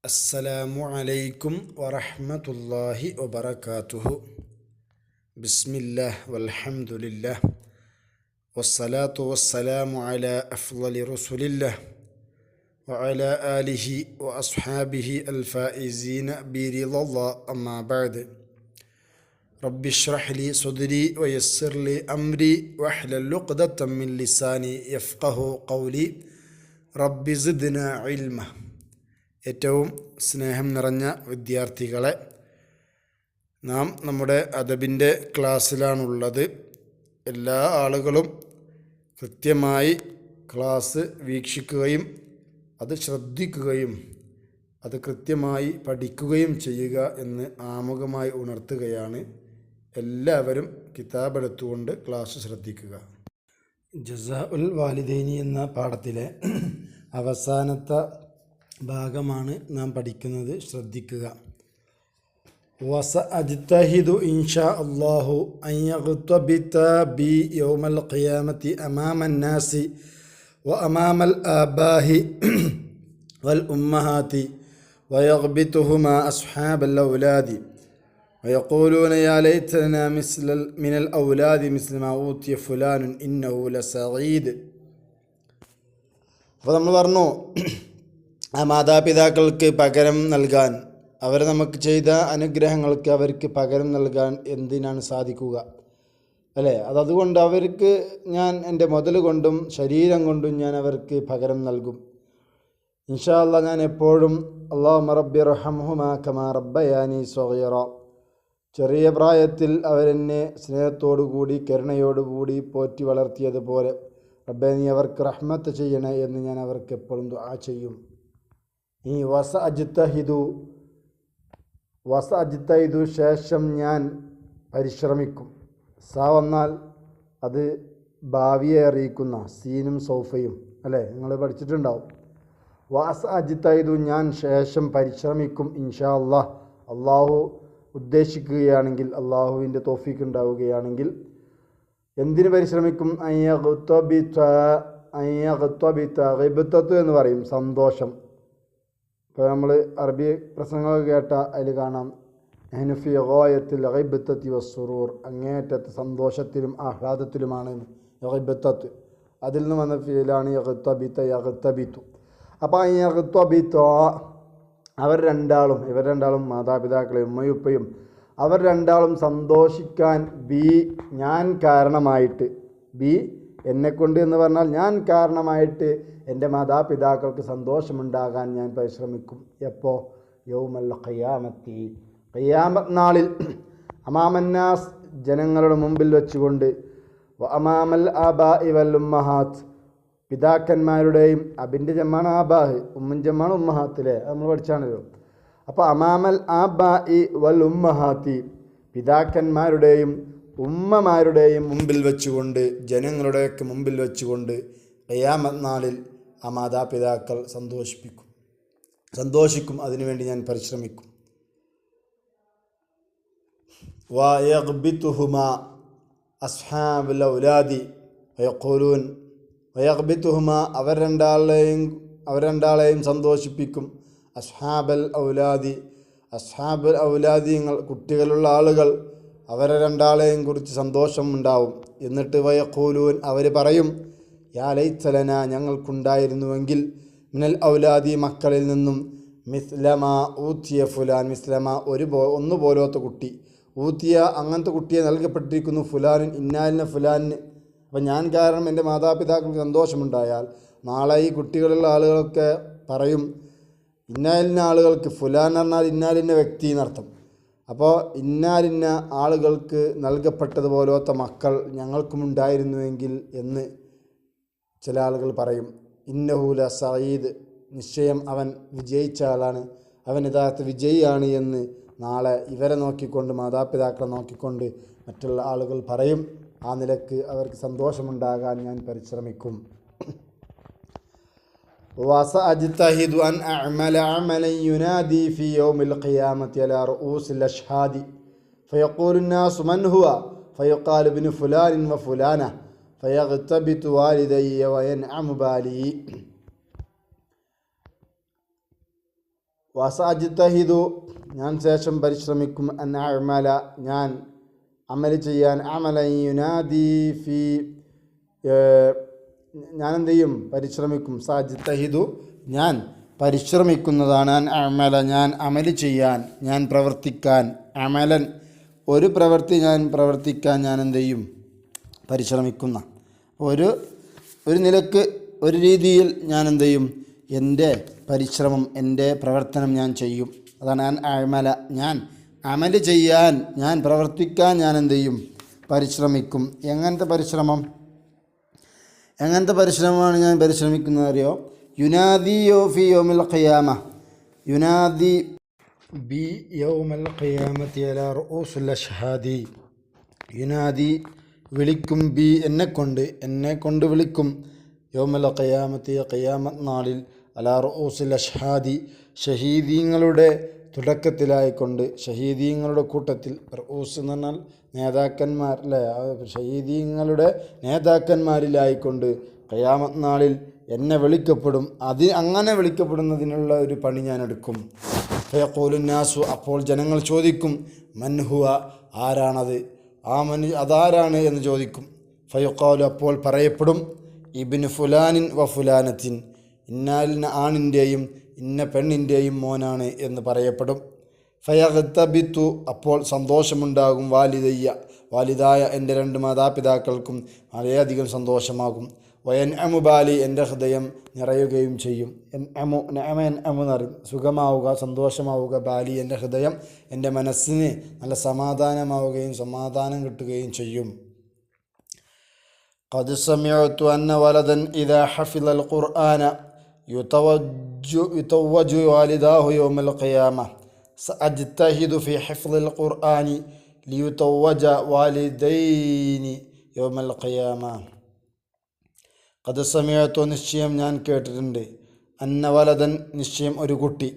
അസ്സലാമു അലൈക്കും വറഹ്മത്തുള്ളാഹി വബറകാതുഹു. ബിസ്മില്ലാഹ് വൽഹംദുലില്ലാഹ് വസ്സലാത്തു വസ്സലാമു അലാ അഫ്ളലി റസൂലില്ലാഹ് വഅലാ ആലിഹി വഅസ്ഹാബിഹി അൽഫായിസീന ബിറിളല്ലാഹ്. അമ്മാ ബഅദ്. റബ്ബി ഇശ്റഹ് ലി സദ്രി വയസ്സിർ ലി അംരി വഹ്ലൽ ഉഖ്ദതം മിൻ ലിസാനി യഫ്ഖഹു ഖൗലി. റബ്ബി സിദ്നാ ഇൽമ. ഏറ്റവും സ്നേഹം നിറഞ്ഞ വിദ്യാർത്ഥികളെ, നാം നമ്മുടെ അദബിൻ്റെ ക്ലാസ്സിലാണുള്ളത്. എല്ലാ ആളുകളും കൃത്യമായി ക്ലാസ് വീക്ഷിക്കുകയും അത് ശ്രദ്ധിക്കുകയും അത് കൃത്യമായി പഠിക്കുകയും ചെയ്യുക എന്ന് ആമുഖമായി ഉണർത്തുകയാണ്. എല്ലാവരും കിതാബെടുത്തുകൊണ്ട് ക്ലാസ് ശ്രദ്ധിക്കുക. ജസാഉൽ വാലിദൈനി എന്ന പാഠത്തിലെ അവസാനത്തെ ഭാഗമാണ് നാം പഠിക്കുന്നത്. ശ്രദ്ധിക്കുക. വസഅജ്തഹിദു ഇൻഷാ അല്ലാഹു അൻ യഗ്തബിത ബി യൗമൽ ഖിയാമത്തി അമാമൻ നാസി വഅമാമൽ ആബാഹി വൽ ഉമ്മഹാത്തി വയഗ്ബിതുഹുമാ അസ്ഹാബൽ ഔലാദി വയഖൂലൂന യാ ലൈതനാ മിനൽ ഔലാദി മിസ്ല മാ ഊതിയ ഫുലാനുൻ ഇന്നഹു ലസഈദ്. അപ്പോൾ നമ്മൾ പറഞ്ഞു, ആ മാതാപിതാക്കൾക്ക് പകരം നൽകാൻ, അവർ നമുക്ക് ചെയ്ത അനുഗ്രഹങ്ങൾക്ക് അവർക്ക് പകരം നൽകാൻ എന്തിനാണ് സാധിക്കുക, അല്ലേ? അതുകൊണ്ട് അവർക്ക് ഞാൻ എൻ്റെ മുതൽ കൊണ്ടും ശരീരം കൊണ്ടും ഞാൻ അവർക്ക് പകരം നൽകും. ഇൻഷാ അല്ലാഹ് ഞാൻ എപ്പോഴും അല്ലാഹുമ്മ റബ്ബി റഹംഹുമാ കമാ റബ്ബയാനി സഗീറ, ചെറിയ പ്രായത്തിൽ അവരെന്നെ സ്നേഹത്തോടുകൂടി കരുണയോടുകൂടി പോറ്റി വളർത്തിയതുപോലെ റബ്ബേ നീ അവർക്ക് റഹ്മത്ത് ചെയ്യണേ എന്ന് ഞാൻ അവർക്ക് എപ്പോഴും ദുആ ചെയ്യും. ഈ വസഅജ്തഹിദു ശേഷം ഞാൻ പരിശ്രമിക്കും. വന്നാൽ അത് ഭാവിയെ അറിയിക്കുന്ന സീനും സൗഫയും, അല്ലേ? നിങ്ങൾ പഠിച്ചിട്ടുണ്ടാവും. വസഅജ്തഹിദു ഞാൻ ശേഷം പരിശ്രമിക്കും. ഇൻഷാ അല്ലാഹ്, അള്ളാഹു ഉദ്ദേശിക്കുകയാണെങ്കിൽ, അള്ളാഹുവിൻ്റെ തൗഫീഖ് ഉണ്ടാവുകയാണെങ്കിൽ എന്തിന് പരിശ്രമിക്കും? ഗിബ്തത്ത് എന്ന് പറയും, സന്തോഷം. ഇപ്പോൾ നമ്മൾ അറബി പ്രസംഗമൊക്കെ കേട്ട അതിൽ കാണാം, നഹ്നു ഫീ ഗായത്തിൽ ഗിബ്തത്തി വസ്സുറൂർ, അങ്ങേയറ്റത്ത് സന്തോഷത്തിലും ആഹ്ലാദത്തിലുമാണ് ഗിബ്തത്ത്. അതിൽ നിന്ന് വന്ന ഫീലാണ് യഗ്തബിതു. അപ്പോൾ അവർ രണ്ടാളും, ഇവർ രണ്ടാളും മാതാപിതാക്കളെ ഉമ്മയും ഉപ്പയും, അവർ രണ്ടാളും സന്തോഷിക്കാൻ ഞാൻ കാരണമായിട്ട്, എന്നെക്കൊണ്ട് എന്ന് പറഞ്ഞാൽ ഞാൻ കാരണമായിട്ട് എൻ്റെ മാതാപിതാക്കൾക്ക് സന്തോഷമുണ്ടാകാൻ ഞാൻ പരിശ്രമിക്കും. എപ്പോൾ? യൗമൽ ഖിയാമത്തി, ഖിയാമത്ത് നാളിൽ, അമാമന്നാസ് ജനങ്ങളുടെ മുമ്പിൽ വെച്ചുകൊണ്ട്, അമാമൽ ആബാഇ വൽ ഉമ്മഹാത്ത് പിതാക്കന്മാരുടെയും, അബിൻ്റെ ജമ്മാണ് ആബാഹ്, ഉമ്മൻ ജമ്മാണ് ഉമ്മഹാത്തിലെ, നമ്മൾ പഠിച്ചാണല്ലോ. അപ്പോൾ അമാമൽ ആബാഇ വൽ ഉമ്മഹാത്തി പിതാക്കന്മാരുടെയും ഉമ്മമാരുടെയും മുമ്പിൽ വെച്ചുകൊണ്ട്, ജനങ്ങളുടെയൊക്കെ മുമ്പിൽ വെച്ചുകൊണ്ട് ഖിയാമത്ത് നാളിൽ ആ മാതാപിതാക്കൾ സന്തോഷിക്കും. അതിനുവേണ്ടി ഞാൻ പരിശ്രമിക്കും. വയഗ്ബിതുഹുമാ അസ്ഹാബുൽ ഔലാദി വയഖൂലൂൻ, വയഗ്ബിതുഹുമാ അവർ രണ്ടാളെയും സന്തോഷിപ്പിക്കും. അസ്ഹാബൽ ഔലാദി കുട്ടികളുള്ള ആളുകൾ, അവരെ രണ്ടാളെയും കുറിച്ച് സന്തോഷമുണ്ടാവും. എന്നിട്ട് വയഖൂലൂൻ അവർ പറയും, യാ ലൈതലന ഞങ്ങൾക്കുണ്ടായിരുന്നുവെങ്കിൽ, മിനൽ ഔലാദി മക്കളിൽ നിന്നും, മിസ്ലമാ ഊത്തിയ ഫുലാൻ, മിസ്ലമാ ഒന്നുപോലത്തെ കുട്ടി, ഊത്തിയ അങ്ങനത്തെ കുട്ടിയെ നൽകപ്പെട്ടിരിക്കുന്നു, ഫുലാനിൻ ഇന്നാലിന് ഫുലാനിന്. അപ്പം ഞാൻ കാരണം എൻ്റെ മാതാപിതാക്കൾക്ക് സന്തോഷമുണ്ടായാൽ നാളെ ഈ കുട്ടികളുള്ള ആളുകളൊക്കെ പറയും, ഇന്നാലിന്ന ആളുകൾക്ക്, ഫുലാൻ പറഞ്ഞാൽ ഇന്നാലിന്ന വ്യക്തി എന്നർത്ഥം. അപ്പോൾ ഇന്നാലിന്ന ആളുകൾക്ക് നൽകപ്പെട്ടതുപോലത്തെ മക്കൾ ഞങ്ങൾക്കും ഉണ്ടായിരുന്നുവെങ്കിൽ എന്ന് ചില ആളുകൾ പറയും. ഇന്നഹു ലസഈദ്, നിശ്ചയം അവൻ വിജയിച്ച ആളാണ്, അവൻ യഥാർത്ഥ വിജയിയാണ് എന്ന് നാളെ ഇവരെ നോക്കിക്കൊണ്ട്, മാതാപിതാക്കളെ നോക്കിക്കൊണ്ട് മറ്റുള്ള ആളുകൾ പറയും. ആ നിലക്ക് അവർക്ക് സന്തോഷമുണ്ടാകാൻ ഞാൻ പരിശ്രമിക്കും. വസഅജ്തഹിദു അൻ അഅമല അമലൻ യുനാദി ഫീ യൗമിൽ ഖിയാമത്തി അലാ റഊസിൽ അശ്ഹാദി ഫയഖൂലു الناس മൻ ഹുവ ഫയഖാലു ഇബ്നു ഫുലാൻ വഫുലാന ഫയഗ്തബിതു വാലിദയ്യ വയൻഅമു ബാലി. വസഅജ്തഹിദു ഞാൻ ശേഷം പരിശ്രമിക്കും അൻ അഅമല ഞാൻ അമൽ ചെയ്യാൻ അമലൻ യുനാദി ഫി ഞാൻ എന്ത് ചെയ്യും പരിശ്രമിക്കും സഅജ്തഹിദു ഞാൻ പരിശ്രമിക്കുന്നതാണ് അൻ അഅമല ഞാൻ അമൽ ചെയ്യാൻ ഞാൻ പ്രവർത്തിക്കാൻ അമലൻ ഒരു പ്രവൃത്തി ഞാൻ പ്രവർത്തിക്കാൻ ഞാൻ എന്ത് ചെയ്യും പരിശ്രമിക്കുന്ന ഒരു നിലക്ക് ഒരു രീതിയിൽ ഞാൻ എന്ത് ചെയ്യും എൻ്റെ പരിശ്രമം എൻ്റെ പ്രവർത്തനം ഞാൻ ചെയ്യും. അതാണ് ഞാൻ അമല ഞാൻ അമൽ ചെയ്യാൻ ഞാൻ പ്രവർത്തിക്കാൻ ഞാൻ എന്ത് ചെയ്യും പരിശ്രമിക്കും. എങ്ങനത്തെ പരിശ്രമമാണ് ഞാൻ പരിശ്രമിക്കുന്നത് അറിയോ? യുനാദി യോഫി യോമിൽ ഖിയാമ യുനാദി ബി യൗമൽ ഖിയാമത്തി അലാ റൂസുൽ അഷ്ഹാദി യുനാദി വിളിക്കും ബി എന്നെക്കൊണ്ട് വിളിക്കും യൗമൽ ഖിയാമത്തി ഖിയാമത്ത് നാളിൽ അലാ റൂസുൽ അഷ്ഹാദി ഷഹീദീങ്ങളുടെ തുടക്കത്തിലായിക്കൊണ്ട് ഷഹീദീങ്ങളുടെ കൂട്ടത്തിൽ റൂസ് എന്ന് പറഞ്ഞാൽ നേതാക്കന്മാർ അല്ലേ ഷഹീദീങ്ങളുടെ നേതാക്കന്മാരിലായിക്കൊണ്ട് ഖിയാമത്ത് നാളിൽ എന്നെ വിളിക്കപ്പെടും. അങ്ങനെ വിളിക്കപ്പെടുന്നതിനുള്ള ഒരു പണി ഞാൻ എടുക്കും. ഫയഖൂലുന്നാസു അപ്പോൾ ജനങ്ങൾ ചോദിക്കും മൻഹുവ ആരാണത് അതാരാണ് എന്ന് ചോദിക്കും. ഫയഖാലു അപ്പോൾ പറയപ്പെടും ഇബ്നു ഫുലാനിൻ വ ഫുലാനത്തിൻ ഇന്നാലിന ആണിൻ്റെയും ഇന്ന പെണ്ണിൻ്റെയും മോനാണ് എന്ന് പറയപ്പെടും. ഫയഗ്തബിത്തു അപ്പോൾ സന്തോഷമുണ്ടാകും വാലിദായ എൻ്റെ രണ്ട് മാതാപിതാക്കൾക്കും വളരെയധികം സന്തോഷമാകും. വയൻ അമുബാലി എൻ്റെ ഹൃദയം നിറയുകയും ചെയ്യും. എൻ അമു എന്ന് പറയും സുഖമാവുക സന്തോഷമാവുക. ബാലി എൻ്റെ ഹൃദയം എൻ്റെ മനസ്സിന് നല്ല സമാധാനമാവുകയും സമാധാനം കിട്ടുകയും ചെയ്യും. ഖദ് സമിഅതു അന്ന വലദൻ ഇദാ ഹഫിളൽ ഖുർആന യുതവജ്ജു വാലിദാഹു യൗമൽ ഖിയാമ സഅജ്തഹിദു ഫി ഹിഫ്ളിൽ ഖുർആനി ലിയുതവജ്ജ വാലിദൈനി യൗമൽ ഖിയാമ. ഖദ് സമിഅതു നിശ്ചയം ഞാൻ കേട്ടിട്ടുണ്ട് അന്ന വലദൻ നിശ്ചയം ഒരു കുട്ടി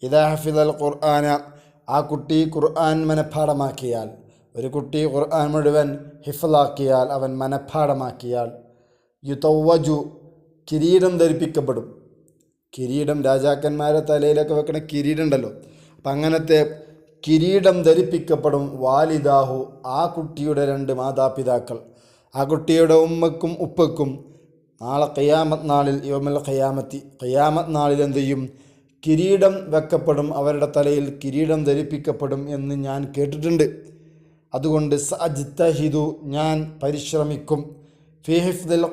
ഇദാ ഹഫിളൽ ഖുർആന ആ കുട്ടി ഖുർആൻ മനഃപ്പാഠമാക്കിയാൽ ഒരു കുട്ടി ഖുർആൻ മുഴുവൻ ഹിഫ്ളാക്കിയാൽ അവൻ മനഃപ്പാഠമാക്കിയാൽ യുതവ്വജു കിരീടം ധരിപ്പിക്കപ്പെടും. കിരീടം രാജാക്കന്മാരെ തലയിലൊക്കെ വെക്കണ കിരീടം ഉണ്ടല്ലോ, അപ്പം അങ്ങനത്തെ കിരീടം ധരിപ്പിക്കപ്പെടും. വാലിദാഹു ആ കുട്ടിയുടെ രണ്ട് മാതാപിതാക്കൾ ആ കുട്ടിയുടെ ഉമ്മക്കും ഉപ്പക്കും നാളെ ഖിയാമത്ത് നാളിൽ യൗമൽ ഖിയാമത്ത് നാളിൽ എന്ത് ചെയ്യും കിരീടം വെക്കപ്പെടും. അവരുടെ തലയിൽ കിരീടം ധരിപ്പിക്കപ്പെടും എന്ന് ഞാൻ കേട്ടിട്ടുണ്ട്. അതുകൊണ്ട് സഅജ്തഹിദു ഞാൻ പരിശ്രമിക്കും ഫീ ഹിഫ്ദിൽ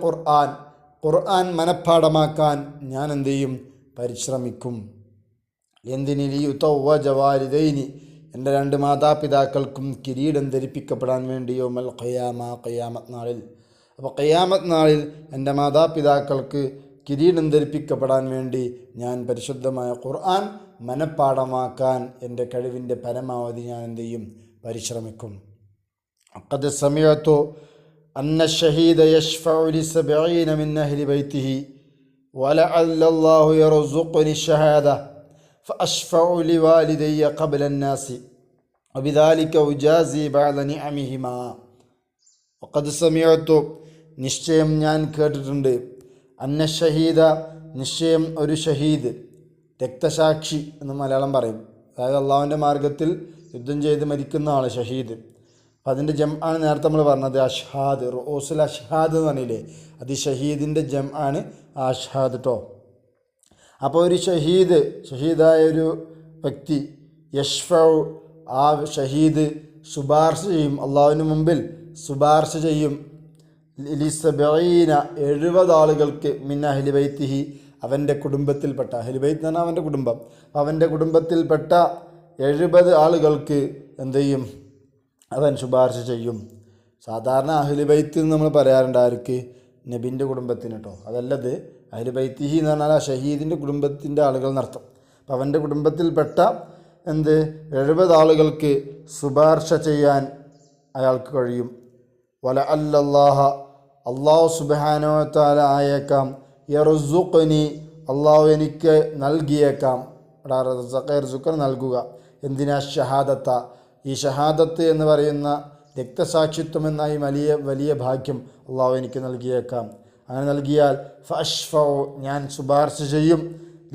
ഖുർആൻ മനഃപ്പാഠമാക്കാൻ ഞാൻ എന്ത് ചെയ്യും പരിശ്രമിക്കും. എന്തിന് ലിയുതവ്വജ വാലിദൈനി എൻ്റെ രണ്ട് മാതാപിതാക്കൾക്കും കിരീടം ധരിപ്പിക്കപ്പെടാൻ വേണ്ടി യൗമൽ ഖിയാമത്ത് നാളിൽ. അപ്പോൾ ഖിയാമത്ത് നാളിൽ എൻ്റെ മാതാപിതാക്കൾക്ക് കിരീടം ധരിപ്പിക്കപ്പെടാൻ വേണ്ടി ഞാൻ പരിശുദ്ധമായ ഖുർആൻ മനഃപ്പാഠമാക്കാൻ എൻ്റെ കഴിവിൻ്റെ പരമാവധി ഞാൻ എന്ത് ചെയ്യും പരിശ്രമിക്കും. ഖദ് സമിഅതു അന്ന ഷഹീദ യശ്ഫഉ ലിസബഈന മിൻ അഹ്ലി ബൈതിഹി വലഅല്ലല്ലാഹു യർസുഖുനി ഷഹാദ ഫഅശ്ഫഉ ലിവാലിദയ്യ ഖബ്ല അന്നാസി വബിദാലിക ഉജാസി ബഅദ നിഅമിഹിമാ. ഖദ് സമിഅതു നിശ്ചയം ഞാൻ കേട്ടിട്ടുണ്ട് അന്ന ഷഹീദ നിശ്ചയം ഒരു ഷഹീദ് രക്തസാക്ഷി എന്ന് മലയാളം പറയും. അതായത് അള്ളാഹുവിൻ്റെ മാർഗത്തിൽ യുദ്ധം ചെയ്ത് മരിക്കുന്ന ആൾ ഷഹീദ്. അപ്പം അതിൻ്റെ ജം ആണ് നേരത്തെ നമ്മൾ പറഞ്ഞത് അഷ്ഹാദ് റൂസുൽ അഷ്ഹാദ് എന്ന് പറഞ്ഞില്ലേ, അത് ഷഹീദിൻ്റെ ജം ആണ് അഷ്ഹാദ് കേട്ടോ. അപ്പോൾ ഒരു ഷഹീദായ ഒരു വ്യക്തി യശ്ഫഉ ആ ഷഹീദ് ശുപാർശ ചെയ്യും, അള്ളാഹുവിന് മുമ്പിൽ ശുപാർശ ചെയ്യും. ലിസബഈന 70 ആളുകൾക്ക് മിൻ അഹ്ലി ബൈത്തിഹി അവൻ്റെ കുടുംബത്തിൽപ്പെട്ട അഹ്ലി ബൈത്ത് എന്ന് പറഞ്ഞാൽ അവൻ്റെ കുടുംബം. അവൻ്റെ കുടുംബത്തിൽപ്പെട്ട 70 ആളുകൾക്ക് എന്ത് ചെയ്യും അവൻ ശുപാർശ ചെയ്യും. സാധാരണ അഹ്ലി ബൈത്ത് എന്ന് നമ്മൾ പറയാറുണ്ട് ആർക്ക് നബിൻ്റെ കുടുംബത്തിന് കേട്ടോ. അതല്ലത് അഹ്ലി ബൈത്തിഹി എന്ന് പറഞ്ഞാൽ ആ ഷഹീദിൻ്റെ കുടുംബത്തിൻ്റെ ആളുകൾ എന്നർത്ഥം. അപ്പം അവൻ്റെ കുടുംബത്തിൽപ്പെട്ട 70 ആളുകൾക്ക് ശുപാർശ ചെയ്യാൻ അയാൾക്ക് കഴിയും. വലഅല്ലല്ലാഹ അല്ലാഹു സുബ്ഹാനഹു വ തആല ആയേക്കാം യർസുഖ്നി അല്ലാഹു എനിക്ക് നൽകിയേക്കാം. റസഖ് നൽകുക എന്തിനാ ഷഹാദത്ത ഈ ഷഹാദത്ത് എന്ന് പറയുന്ന രക്തസാക്ഷിത്വം എന്ന ഈ വലിയ ഭാഗ്യം അള്ളാഹു എനിക്ക് നൽകിയേക്കാം. അങ്ങനെ നൽകിയാൽ ഫഅശ്ഫഉ ഞാൻ ശുപാർശ ചെയ്യും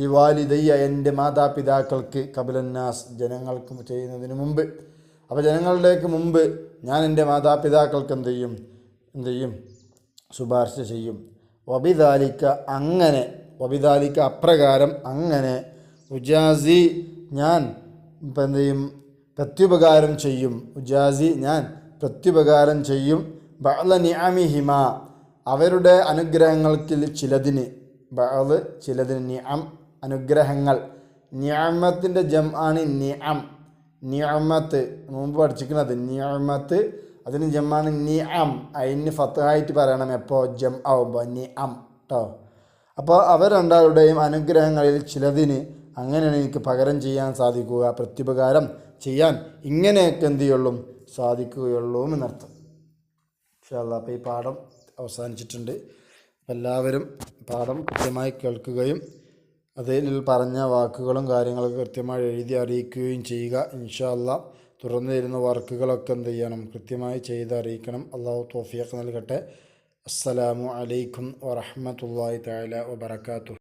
ലിവാലിദയ്യ എൻ്റെ മാതാപിതാക്കൾക്ക് കബലന്നാസ് ജനങ്ങൾക്ക് ചെയ്യുന്നതിന് മുമ്പ്. അപ്പോൾ ജനങ്ങളിലേക്ക് മുമ്പ് ഞാൻ എൻ്റെ മാതാപിതാക്കൾക്ക് എന്ത് ചെയ്യും ശുപാർശ ചെയ്യും. വബിദാലിക്ക അപ്രകാരം അങ്ങനെ ഉജാസി ഞാൻ ഇപ്പം എന്ത് ചെയ്യും പ്രത്യുപകാരം ചെയ്യും. ഞാൻ പ്രത്യുപകാരം ചെയ്യും ബഅ്ല നിഅമിഹിമ അവരുടെ അനുഗ്രഹങ്ങൾക്ക് ചിലതിന് നിഅം അനുഗ്രഹങ്ങൾ. നിഅമത്തിൻ്റെ ജംആണ് നിഅമത്ത് മുമ്പ് പഠിച്ചിരിക്കുന്നത് നിഅമത്ത് അതിന് ജംആണ് നിഅം. അതിന് ഫത്ഹായിട്ട് പറയണം എപ്പോൾ ജം ആവുമ്പോൾ നിഅം കേട്ടോ. അപ്പോൾ അവർ രണ്ടാളുടെയും അനുഗ്രഹങ്ങളിൽ ചിലതിന് അങ്ങനെയാണ് എനിക്ക് പകരം ചെയ്യാൻ സാധിക്കുക, പ്രത്യുപകാരം ചെയ്യാൻ ഇങ്ങനെയൊക്കെ എന്ത് ചെയ്യുള്ളൂ സാധിക്കുകയുള്ളൂ എന്നർത്ഥം. ഇൻഷാ അല്ലാഹ് അപ്പോൾ ഈ പാഠം അവസാനിച്ചിട്ടുണ്ട്. എല്ലാവരും പാഠം കൃത്യമായി കേൾക്കുകയും അതിൽ പറഞ്ഞ വാക്കുകളും കാര്യങ്ങളൊക്കെ കൃത്യമായി എഴുതി അറിയിക്കുകയും ചെയ്യുക. ഇൻഷാ അല്ലാഹ് തുറന്നു തരുന്ന വർക്കുകളൊക്കെ എന്ത് ചെയ്യണം കൃത്യമായി ചെയ്ത് അറിയിക്കണം. അള്ളാഹു തൗഫീഖ് നൽകട്ടെ. അസ്സലാമു അലൈക്കും വറഹ്മത്തുള്ളാഹി തആല വബറകാതുഹു.